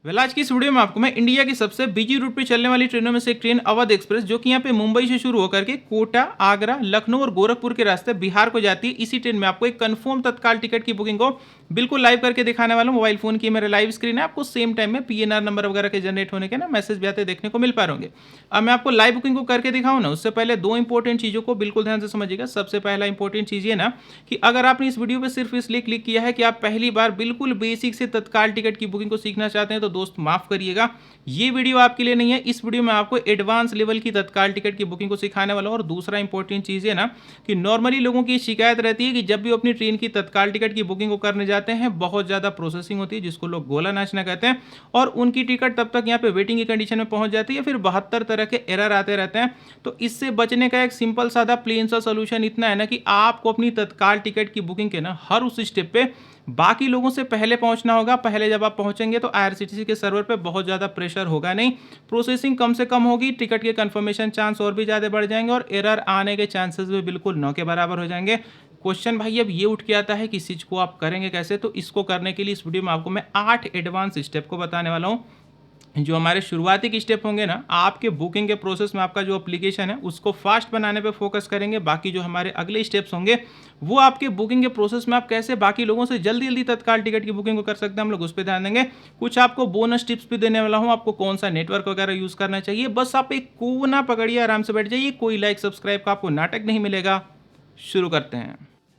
आज की इस वीडियो में आपको मैं इंडिया की सबसे बिजी रूट पे चलने वाली ट्रेनों में से एक ट्रेन अवध एक्सप्रेस, जो कि यहाँ पे मुंबई से शुरू होकर के कोटा, आगरा, लखनऊ और गोरखपुर के रास्ते बिहार को जाती है। इसी ट्रेन में आपको एक कंफर्म तत्काल टिकट की बुकिंग को बिल्कुल लाइव करके दिखाने वाला हूँ। मोबाइल फोन की मेरे लाइव स्क्रीन है, आपको सेम टाइम में पीएनआर नंबर वगैरह के जनरेट होने के ना मैसेज भी आते देखने को मिल पा रहे। अब मैं आपको लाइव बुकिंग को करके दिखाऊँ ना, उससे पहले दो इंपॉर्टेंट चीजों को बिल्कुल ध्यान से समझिएगा। सबसे पहला इंपॉर्टेंट चीज ये ना कि अगर आपने इस वीडियो पे सिर्फ इसलिए क्लिक किया है कि आप पहली बार बिल्कुल बेसिक से तत्काल टिकट की बुकिंग को सीखना चाहते हैं, तो दोस्त माफ करिएगा, ये वीडियो आपके लिए नहीं है। इस वीडियो में आपको एडवांस लेवल की तत्काल टिकट की बुकिंग को सिखाने वाला हूं। और दूसरा इंपॉर्टेंट चीज है ना कि नॉर्मली लोगों की शिकायत रहती है कि जब भी वो अपनी ट्रेन की तत्काल टिकट की बुकिंग को करने जाते हैं, बहुत ज्यादा प्रोसेसिंग होती है, जिसको लोग गोला नाचना कहते हैं, और उनकी टिकट तब तक यहाँ पे वेटिंग की कंडीशन में पहुंच जाती है, फिर 72 तरह के एरर आते रहते हैं। तो इससे बचने का एक सिंपल सादा प्लेन सा सोल्यूशन इतना है ना कि आपको अपनी तत्काल टिकट की बुकिंग के ना हर उस स्टेप पे बाकी लोगों से पहले पहुंचना होगा। पहले जब आप पहुंचेंगे तो आईआरसीटीसी के सर्वर पे बहुत ज़्यादा प्रेशर होगा नहीं, प्रोसेसिंग कम से कम होगी, टिकट के कंफर्मेशन चांस और भी ज़्यादा बढ़ जाएंगे और एरर आने के चांसेस भी बिल्कुल 9 के बराबर हो जाएंगे। क्वेश्चन भाई अब ये उठ के आता है कि इस चीज़ को आप करेंगे कैसे। तो इसको करने के लिए इस वीडियो में आपको मैं 8 एडवांस स्टेप को बताने वाला हूँ। जो हमारे शुरुआती के स्टेप होंगे ना, आपके बुकिंग के प्रोसेस में आपका जो एप्लीकेशन है उसको फास्ट बनाने पे फोकस करेंगे। बाकी जो हमारे अगले स्टेप्स होंगे वो आपके बुकिंग के प्रोसेस में आप कैसे बाकी लोगों से जल्दी जल्दी तत्काल टिकट की बुकिंग को कर सकते हैं, हम लोग उस पर ध्यान देंगे। कुछ आपको बोनस टिप्स भी देने वाला हूँ, आपको कौन सा नेटवर्क वगैरह यूज करना चाहिए। बस आप एक कोना पकड़िए, आराम से बैठ जाइए, कोई लाइक सब्सक्राइब का आपको नाटक नहीं मिलेगा। शुरू करते हैं।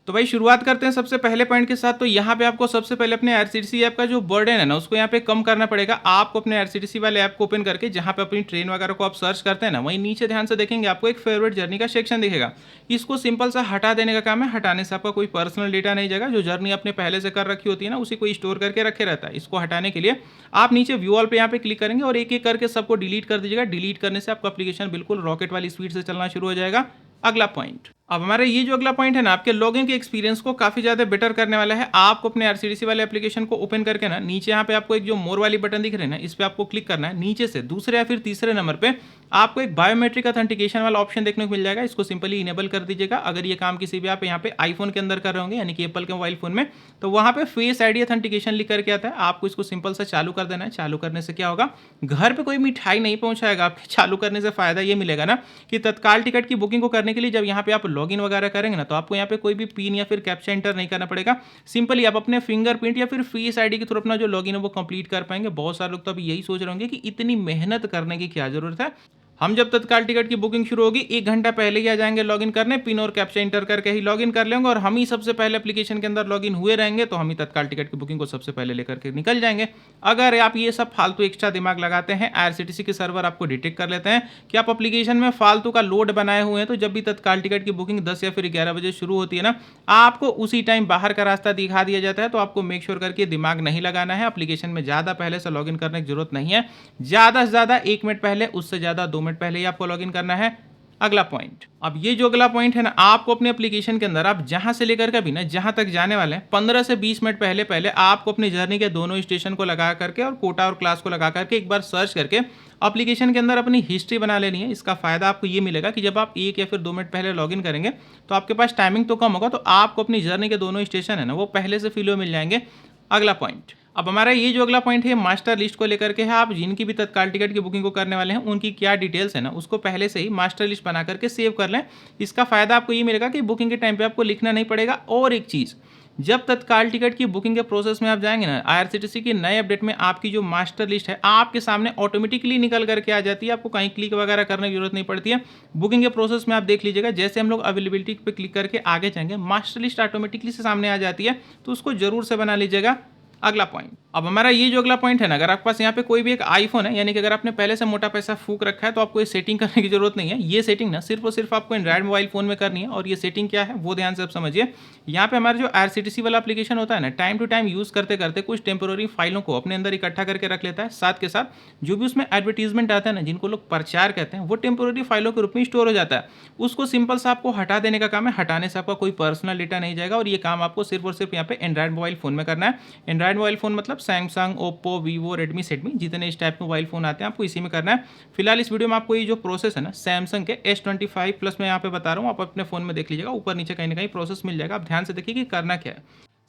तो भाई शुरुआत करते हैं सबसे पहले पॉइंट के साथ। तो यहाँ पे आपको सबसे पहले अपने आईआरसीटीसी ऐप का जो बर्डन है ना उसको यहाँ पे कम करना पड़ेगा। आपको अपने आईआरसीटीसी वाले ऐप को ओपन करके जहाँ पे अपनी ट्रेन वगैरह को आप सर्च करते हैं ना, वहीं नीचे ध्यान से देखेंगे आपको एक फेवरेट जर्नी का सेक्शन दिखेगा। इसको सिंपल सा हटा देने का काम है। हटाने से आपका कोई पर्सनल डेटा नहीं जाएगा। जो जर्नी आपने पहले से कर रखी होती है ना उसी को स्टोर करके रखे रहता है। इसको हटाने के लिए आप नीचे व्यू ऑल पे यहाँ पे क्लिक करेंगे और एक एक करके सबको डिलीट कर दीजिएगा। डिलीट करने से आपका एप्लीकेशन बिल्कुल रॉकेट वाली स्पीड से चलना शुरू हो जाएगा। अगला पॉइंट, अब हमारे ये जो अगला पॉइंट है ना, आपके लॉगिन के एक्सपीरियंस को काफी ज्यादा बेटर करने वाला है। आपको अपने आईआरसीटीसी वाले एप्लीकेशन को ओपन करके ना नीचे यहाँ पे आपको एक जो मोर वाली बटन दिख रही है ना, इस पे आपको क्लिक करना है। नीचे से दूसरे या फिर तीसरे नंबर पे आपको एक बायोमेट्रिक ऑथेंटिकेशन वाला ऑप्शन देखने को मिल जाएगा। इसको सिंपली इनेबल कर दीजिएगा। अगर ये काम किसी भी आप यहाँ पे आईफोन के अंदर कर रहे होंगे, यानी कि एप्पल के मोबाइल फोन में, तो वहाँ पे फेस आईडी ऑथेंटिकेशन लिख करके आता है। आपको इसको सिंपल सा चालू कर देना है। चालू करने से क्या होगा, घर पे कोई मिठाई नहीं पहुंचाएगा आपके। चालू करने से फायदा ये मिलेगा ना कि तत्काल टिकट की बुकिंग को करने के लिए जब यहाँ पे आप लॉगिन वगैरह करेंगे ना, तो आपको यहाँ पे कोई भी पिन या फिर कैप्चा एंटर नहीं करना पड़ेगा। सिंपली आप अपने फिंगरप्रिंट या फिर फेस आईडी के थ्रू अपना जो लॉगिन है वो कंप्लीट कर पाएंगे। बहुत सारे लोग तो अभी यही सोच रहे होंगे कि इतनी मेहनत करने की क्या जरूरत है। हम जब तत्काल टिकट की बुकिंग शुरू होगी 1 घंटा पहले ही आ जाएंगे लॉगिन करने, पिन और कैप्चा इंटर करके ही लॉगिन कर लेंगे और हम ही सबसे पहले एप्लीकेशन के अंदर लॉगिन हुए रहेंगे, तो हम ही तत्काल टिकट की बुकिंग को सबसे पहले लेकर के निकल जाएंगे। अगर आप ये सब फालतू एक्स्ट्रा दिमाग लगाते हैं, आईआरसीटीसी के सर्वर आपको डिटेक्ट कर लेते हैं कि आप एप्लीकेशन में फालतू का लोड बनाए हुए हैं, तो जब भी तत्काल टिकट की बुकिंग 10 या फिर 11 बजे शुरू होती है ना, आपको उसी टाइम बाहर का रास्ता दिखा दिया जाता है। तो आपको मेक श्योर करके दिमाग नहीं लगाना है। एप्लीकेशन में ज्यादा पहले से लॉगिन करने की जरूरत नहीं है। ज्यादा से ज्यादा 1 मिनट पहले, उससे ज्यादा 2 मिनट पहले ही आपको लॉगिन करना है। अगला पॉइंट, अब ये जो अगला पॉइंट है ना, आपको अपने एप्लीकेशन के अंदर आप जहां से लेकर के भी ना जहां तक जाने वाले हैं 15 से 20 मिनट पहले पहले आपको अपनी जर्नी के दोनों स्टेशन को लगा करके और कोटा और क्लास को लगा करके एक बार सर्च करके एप्लीकेशन के अंदर अपनी हिस्ट्री बना लेनी है। इसका फायदा आपको ये मिलेगा कि जब आप 1 या फिर 2 मिनट पहले लॉगिन करेंगे तो आपके पास टाइमिंग तो कम होगा, तो आपको अपनी जर्नी के दोनों स्टेशन है ना वो पहले से फिल मिल जाएंगे। अगला पॉइंट, अब हमारा ये जो अगला पॉइंट है मास्टर लिस्ट को लेकर के है। आप जिनकी भी तत्काल टिकट की बुकिंग को करने वाले हैं उनकी क्या डिटेल्स है ना उसको पहले से ही मास्टर लिस्ट बना करके सेव कर लें। इसका फायदा आपको ये मिलेगा कि बुकिंग के टाइम पे आपको लिखना नहीं पड़ेगा। और एक चीज़, जब तत्काल टिकट की बुकिंग के प्रोसेस में आप जाएंगे ना, आईआरसीटीसी के नए अपडेट में आपकी जो मास्टर लिस्ट है आपके सामने ऑटोमेटिकली निकल करके आ जाती है। आपको कहीं क्लिक वगैरह करने की जरूरत नहीं पड़ती है। बुकिंग के प्रोसेस में आप देख लीजिएगा, जैसे हम लोग अवेलेबिलिटी पे क्लिक करके आगे जाएंगे मास्टर लिस्ट ऑटोमेटिकली से सामने आ जाती है, तो उसको जरूर से बना लीजिएगा। अगला पॉइंट, अब हमारा ये जो अगला पॉइंट है ना, अगर आपके पास यहाँ पे कोई भी एक आईफोन है, यानी कि अगर आपने पहले से मोटा पैसा फूक रखा है, तो आपको ये सेटिंग करने की जरूरत नहीं है। ये सेटिंग ना सिर्फ और सिर्फ आपको एंड्रॉइड मोबाइल फोन में करनी है। और ये सेटिंग क्या है वो ध्यान से आप समझिए। यहाँ पे हमारा जो आईआरसीटीसी वाला एप्लीकेशन होता है ना, टाइम टू टाइम यूज करते करते कुछ टेम्पोररी फाइलों को अपने अंदर इकट्ठा करके रख लेता है। साथ के साथ जो भी उसमें एडवर्टीजमेंट आता है ना, जिनको लोग प्रचार कहते हैं, वो टेम्पोररी फाइलों के रूप में स्टोर हो जाता है। उसको सिंपल सा आपको हटा देने का काम है। हटाने से आपका कोई पर्सनल डेटा नहीं जाएगा और ये काम आपको सिर्फ और सिर्फ यहाँ पे एंड्रॉइड मोबाइल फोन में करना है। एंड्रॉइड मोबाइल फोन मतलब सैमसंग, ओप्पो, वीवो, रेडमी, सेटमी, जितने इस टाइप के मोबाइल फोन आते हैं आपको इसी में करना है। फिलहाल इस वीडियो में आपको ये जो प्रोसेस है ना सैमसंग के S25 प्लस में यहाँ पे बता रहा हूँ, आप अपने फोन में देख लीजिएगा, ऊपर नीचे कहीं ना कहीं प्रोसेस मिल जाएगा। आप ध्यान से देखिए कि करना क्या है।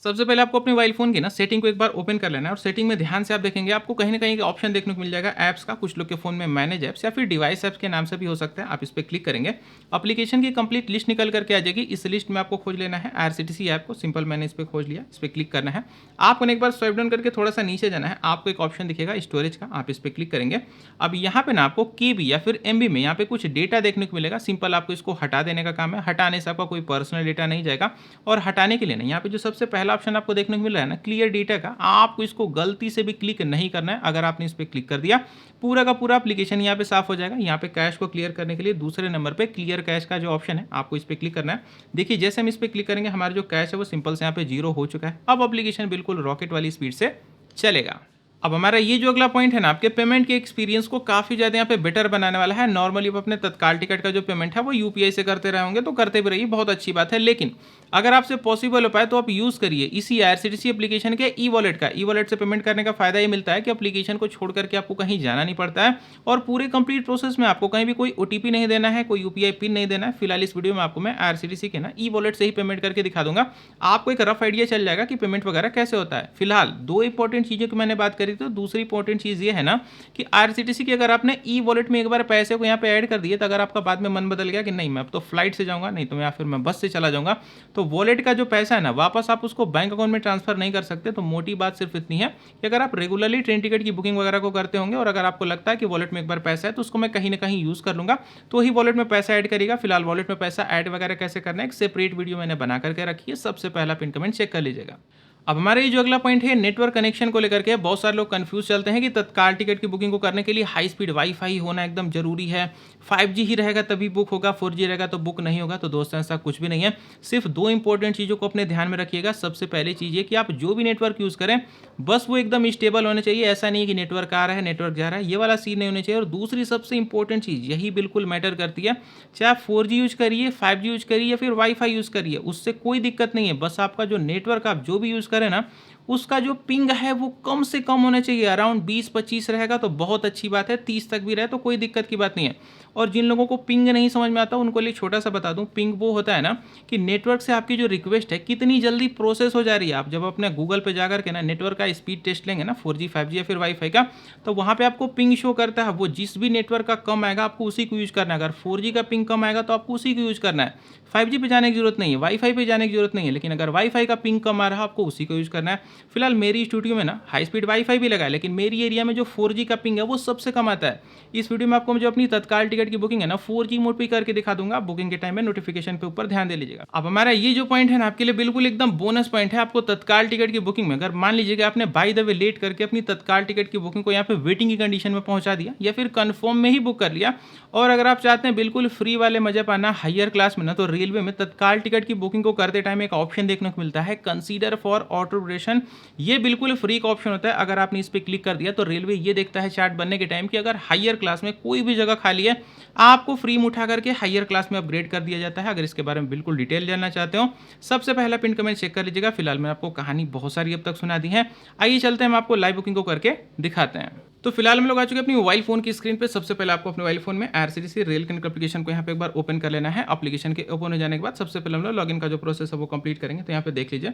सबसे पहले आपको अपने मोबाइल फ़ोन की ना सेटिंग को एक बार ओपन कर लेना है और सेटिंग में ध्यान से आप देखेंगे आपको कहीं न कहीं एक ऑप्शन देखने को मिल जाएगा ऐप्स का। कुछ लोग के फ़ोन में मैनेज ऐप्स या फिर डिवाइस ऐप्स के नाम से भी हो सकता है। आप इस पे क्लिक करेंगे, एप्लीकेशन की कंप्लीट लिस्ट निकल करके आ जाएगी। इस लिस्ट में आपको खोज लेना है आईआरसीटीसी ऐप को। सिंपल मैंने इस पे खोज लिया, इस पे क्लिक करना है। आपको एक बार स्वाइप डाउन करके थोड़ा-सा नीचे जाना है, आपको एक ऑप्शन दिखेगा स्टोरेज का, आप इस पे क्लिक करेंगे। अब यहाँ पे ना आपको केबी या फिर एमबी में यहाँ पे कुछ डेटा देखने को मिलेगा। सिंपल आपको इसको हटा देने का काम है। हटाने से आपका कोई पर्सनल डेटा नहीं जाएगा और हटाने के लिए ना यहाँ पे जो सबसे पहला ऑप्शन आपको देखने को मिल रहा है ना क्लियर डेटा का, आपको इसको गलती से भी क्लिक नहीं करना है। अगर आपने इस पे क्लिक कर दिया, पूरा का पूरा एप्लीकेशन यहाँ पे साफ हो जाएगा। यहाँ पे कैश को क्लियर करने के लिए दूसरे नंबर पे क्लियर कैश का जो ऑप्शन है, आपको इस पे क्लिक करना है। देखिए जैसे हम इस पे क्लिक करेंगे, हमारा जो कैश है वो सिंपल से यहाँ पे 0 हो चुका है। अब एप्लीकेशन बिल्कुल रॉकेट वाली स्पीड से चलेगा। अब हमारा ये जो अगला पॉइंट है ना, आपके पेमेंट के एक्सपीरियंस को काफ़ी ज़्यादा यहाँ पे बेटर बनाने वाला है। नॉर्मली आप अपने तत्काल टिकट का जो पेमेंट है वो यूपीआई से करते रहे होंगे, तो करते भी रहिए, बहुत अच्छी बात है। लेकिन अगर आपसे पॉसिबल हो पाए तो आप यूज़ करिए इसी आईआरसीटीसी एप्लीकेशन के ई वॉलेट का। ई वॉलेट से पेमेंट करने का फायदा ये मिलता है कि एप्लीकेशन को छोड़ करके आपको कहीं जाना नहीं पड़ता है और पूरे कंप्लीट प्रोसेस में आपको कहीं भी कोई ओटीपी नहीं देना है, कोई यूपीआई पिन नहीं देना है। फिलहाल इस वीडियो में आपको मैं आईआरसीटीसी के ना ई वॉलेट से ही पेमेंट करके दिखा दूंगा। आपको एक रफ आइडिया चल जाएगा कि पेमेंट वगैरह कैसे होता है। फिलहाल दो इंपॉर्टेंट चीज़ों की मैंने बात करी, तो दूसरी इंपॉर्टेंट चीज़ ये है ना कि आईआरसीटीसी की अगर आपने ई वॉलेट में एक बार पैसे को यहाँ पे ऐड कर दिए, तो अगर आपका बाद में मन बदल गया कि नहीं मैं अब तो फ्लाइट से जाऊंगा, नहीं तो या फिर मैं बस से चला जाऊंगा, तो वॉलेट का जो पैसा है ना वापस आप उसको बैंक अकाउंट में ट्रांसफर नहीं कर सकते। तो मोटी बात सिर्फ इतनी है कि अगर आप रेगुलरली ट्रेन टिकट की बुकिंग वगैरह को करते होंगे और अगर आपको लगता है कि वॉलेट में एक बार पैसा है तो उसको मैं कहीं ना कहीं यूज कर लूंगा, तो ही वॉलेट में पैसा ऐड करेगा। फिलहाल वॉलेट में पैसा ऐड वगैरह कैसे करना है एक सेपरेट वीडियो मैंने बना करके रखी है, सबसे पहला पिन कमेंट चेक कर लीजिएगा। अब हमारे ये जो अगला पॉइंट है नेटवर्क कनेक्शन को लेकर के, बहुत सारे लोग कंफ्यूज चलते हैं कि तत्काल टिकट की बुकिंग को करने के लिए हाई स्पीड वाईफाई होना एकदम जरूरी है, 5G ही रहेगा तभी बुक होगा, 4G रहेगा तो बुक नहीं होगा। तो दोस्तों ऐसा कुछ भी नहीं है। सिर्फ दो इंपॉर्टेंट चीज़ों को अपने ध्यान में रखिएगा। सबसे पहले चीज़ ये कि आप जो भी नेटवर्क यूज़ करें बस वो एकदम स्टेबल होने चाहिए। ऐसा नहीं है कि नेटवर्क आ रहा है नेटवर्क जा रहा है, ये वाला सीन नहीं होना चाहिए। और दूसरी सबसे इंपॉर्टेंट चीज़ यही बिल्कुल मैटर करती है, चाहे आप 4G यूज करिए, 5G यूज करिए या फिर वाईफाई यूज़ करिए, उससे कोई दिक्कत नहीं है। बस आपका जो नेटवर्क आप जो भी यूज़ करें ना उसका जो पिंग है वो कम से कम होना चाहिए। अराउंड 20-25 रहेगा तो बहुत अच्छी बात है, 30 तक भी रहे तो कोई दिक्कत की बात नहीं है। और जिन लोगों को पिंग नहीं समझ में आता उनको लिए छोटा सा बता दूं, पिंग वो होता है ना कि नेटवर्क से आपकी जो रिक्वेस्ट है कितनी जल्दी प्रोसेस हो जा रही है। आप जब अपने गूगल पे जाकर के ना नेटवर्क का स्पीड टेस्ट लेंगे ना 4G 5G या फिर वाईफाई का, तो वहाँ पे आपको पिंग शो करता है। वो जिस भी नेटवर्क का कम आएगा आपको उसी को यूज करना है। अगर 4G का पिंग कम आएगा तो आपको उसी को यूज करना है। 5G पे जाने की जरूरत नहीं है, वाईफाई पे जाने की जरूरत नहीं है, लेकिन अगर वाईफाई का पिंग कम आ रहा है आपको उसी को यूज करना है। फिलहाल मेरी स्टूडियो में ना हाई स्पीड वाईफाई भी लगा है, लेकिन मेरी एरिया में जो 4G का पिंग है वो सबसे कम आता है। इस वीडियो में आपको जो अपनी तत्काल टिकट की बुकिंग है ना 4G मोड पे करके दिखा दूंगा। बुकिंग के टाइम में नोटिफिकेशन पे ऊपर ध्यान दे लीजिएगा। अब हमारा ये जो पॉइंट है ना आपके लिए बिल्कुल एकदम बोनस पॉइंट है। आपको तत्काल टिकट की बुकिंग में अगर मान लीजिएगा आपने बाय द वे लेट करके अपनी तत्काल टिकट की बुकिंग को यहाँ पे वेटिंग की कंडीशन में पहुंचा दिया या फिर कंफर्म में ही बुक कर लिया, और अगर आप चाहते हैं बिल्कुल फ्री वाले मजे पाना हायर क्लास में ना, तो रेलवे में तत्काल टिकट की बुकिंग को करते टाइम एक ऑप्शन देखने को मिलता है कंसीडर फॉर ऑटो ड्यूरेशन। ये बिल्कुल फ्री का ऑप्शन होता है। अगर आपने इस पर क्लिक कर दिया तो रेलवे ये देखता है चार्ट बनने के टाइम कि अगर हायर क्लास में कोई भी जगह खाली है आपको फ्री में उठा करके हायर क्लास में अपग्रेड कर दिया जाता है। अगर इसके बारे में बिल्कुल डिटेल जानना चाहते हो सबसे पहला पिन कमेंट चेक कर लीजिएगा। फिलहाल मैंने आपको कहानी बहुत सारी अब तक सुना दी है, आइए चलते हैं हम आपको लाइव बुकिंग को करके दिखाते हैं। तो फिलहाल हम लोग आ चुके हैं अपनी मोबाइल फोन की स्क्रीन पे। सबसे पहले आपको अपने मोबाइल फोन में आईआरसीटीसी रेल कनेक्ट एप्लीकेशन को यहाँ पे एक बार ओपन कर लेना है। एप्लीकेशन के ओपन हो जाने के बाद सबसे पहले हम लोग लॉगिन का जो प्रोसेस है वो कंप्लीट करेंगे। तो यहाँ पे देख लीजिए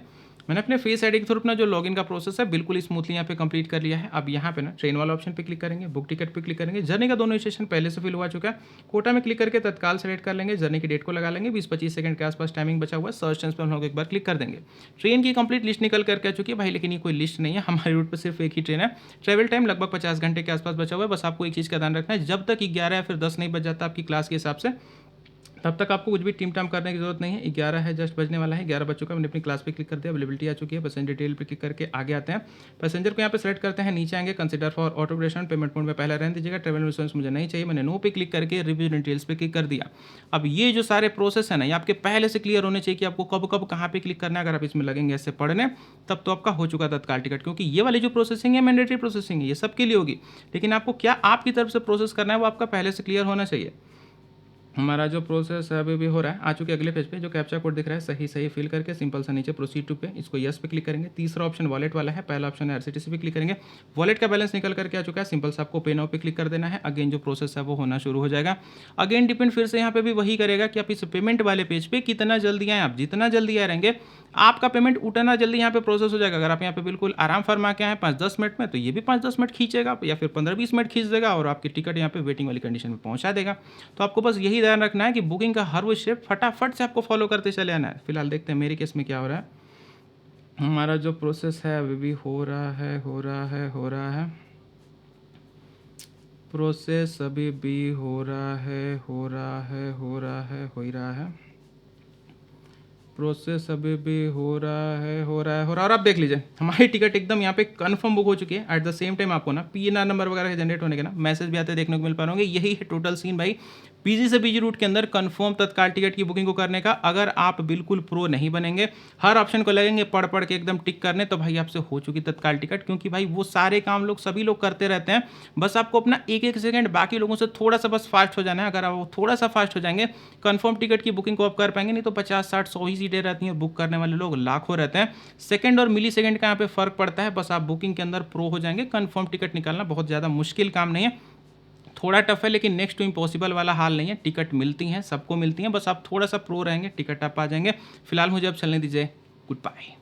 मैंने अपने फेस आईडी के थ्रू अपना जो लॉगिन का प्रोसेस है बिल्कुल स्मूथली यहाँ पे कंप्लीट कर लिया है। अब यहाँ पे ना ट्रेन वाला ऑप्शन पे क्लिक करेंगे, बुक टिकट पे क्लिक करेंगे। जर्नी का दोनों स्टेशन पहले से फिल हुआ चुका है। कोटा में क्लिक करके तत्काल सेलेक्ट कर लेंगे, जर्नी की डेट को लगा लेंगे, 20-25 सेकंड के आसपास टाइमिंग बचा हुआ है। सर्च पर हम लोग एक बार क्लिक कर देंगे। ट्रेन की कंप्लीट लिस्ट निकल करके आ चुकी है भाई, लेकिन ये कोई लिस्ट नहीं है, हमारे रूट पर सिर्फ एक ही ट्रेन है। ट्रेवल टाइम लगभग 50 घंटे के आसपास बचा हुआ है। बस आपको एक चीज़ का ध्यान रखना है, जब तक 11 या फिर 10 नहीं बज जाता आपकी क्लास के हिसाब से तब तक आपको कुछ भी टीम टाम करने की जरूरत नहीं है। 11 है जस्ट बजने वाला है, 11 बज चुका है। मैंने अपनी क्लास पे क्लिक कर दिया, अवेलेबिलिटी आ चुकी है। पैसेंजर डिटेल पे क्लिक करके आगे आते हैं। पैसेंजर को यहाँ पे सेलेक्ट करते हैं, नीचे आएंगे consider for auto duration, payment mode में पहले रहने दीजिएगा। ट्रेवल इंश्योरेंस मुझे नहीं चाहिए, मैंने नो पे क्लिक करके रिव्यू डिटेल्स पे क्लिक कर दिया। अब ये जो सारे प्रोसेस है ना ये आपके पहले से क्लियर होने चाहिए कि आपको कब कब कहाँ पे क्लिक करना है। अगर आप इसमें लगेंगे ऐसे पढ़ने तब तो आपका हो चुका तत्काल टिकट, क्योंकि ये वाली जो प्रोसेसिंग है मैंडेटरी प्रोसेसिंग है, ये सबके लिए होगी। लेकिन आपको क्या आपकी तरफ से प्रोसेस करना है वो आपका पहले से क्लियर होना चाहिए। हमारा जो प्रोसेस है अभी भी हो रहा है। आ चुके अगले पेज पे, जो कैप्चा कोड दिख रहा है सही सही फिल करके सिंपल सा नीचे प्रोसीड टू पे, इसको यस पे क्लिक करेंगे। तीसरा ऑप्शन वॉलेट वाला है, पहला ऑप्शन है आरसीटीसी पे क्लिक करेंगे। वॉलेट का बैलेंस निकल करके आ चुका है, सिंपल सा आपको पे नाउ पे क्लिक कर देना है। अगेन जो प्रोसेस है वो होना शुरू हो जाएगा। अगेन डिपेंड फिर से यहाँ पे भी वही करेगा कि आप इस पेमेंट वाले पेज पे कितना जल्दी आए। आप जितना जल्दी आए रहेंगे आपका पेमेंट उतना जल्दी यहाँ पे प्रोसेस हो जाएगा। अगर आप यहाँ पे बिल्कुल आराम फरमा के आए 5-10 मिनट में, तो ये भी 5-10 मिनट खींचेगा या फिर 15-20 मिनट खींच देगा और आपकी टिकट यहाँ पे वेटिंग वाली कंडीशन में पहुँचा देगा। तो आपको बस यही ध्यान रखना है कि बुकिंग का हर वो स्टेप फटाफट से आपको फॉलो करते चले आना है। फिलहाल देखते हैं मेरे केस में क्या हो रहा है। हमारा जो प्रोसेस है अभी भी हो रहा है। प्रोसेस अभी भी हो रहा है। प्रोसेस अभी भी हो रहा है। और आप देख लीजिए हमारी टिकट एकदम यहाँ पे कंफर्म बुक हो चुकी है। एट द सेम टाइम आपको ना पीएनआर नंबर वगैरह जनरेट होने के ना मैसेज भी आते देखने को मिल पा रहे होंगे। यही है टोटल सीन भाई पीजी से बीजी रूट के अंदर कंफर्म तत्काल टिकट की बुकिंग को करने का। अगर आप बिल्कुल प्रो नहीं बनेंगे, हर ऑप्शन को लगेंगे पढ़ के एकदम टिक करने, तो भाई आपसे हो चुकी तत्काल टिकट। क्योंकि भाई वो सारे काम सभी लोग करते रहते हैं, बस आपको अपना एक सेकंड बाकी लोगों से थोड़ा सा बस फास्ट हो जाना है। अगर आप थोड़ा सा फास्ट हो जाएंगे कंफर्म टिकट की बुकिंग को आप कर पाएंगे। नहीं तो 50-60-100 ही सीटें रहती हैं, बुक करने वाले लोग लाखों रहते हैं। सेकंड और मिली सेकंड का यहाँ पे फर्क पड़ता है। बस आप बुकिंग के अंदर प्रो हो जाएंगे, कंफर्म टिकट निकालना बहुत ज़्यादा मुश्किल काम नहीं है। थोड़ा टफ है लेकिन नेक्स्ट टू इम्पॉसिबल वाला हाल नहीं है। टिकट मिलती हैं, सबको मिलती हैं, बस आप थोड़ा सा प्रो रहेंगे टिकट आप आ जाएंगे। फिलहाल मुझे अब चलने दीजिए, गुड बाय।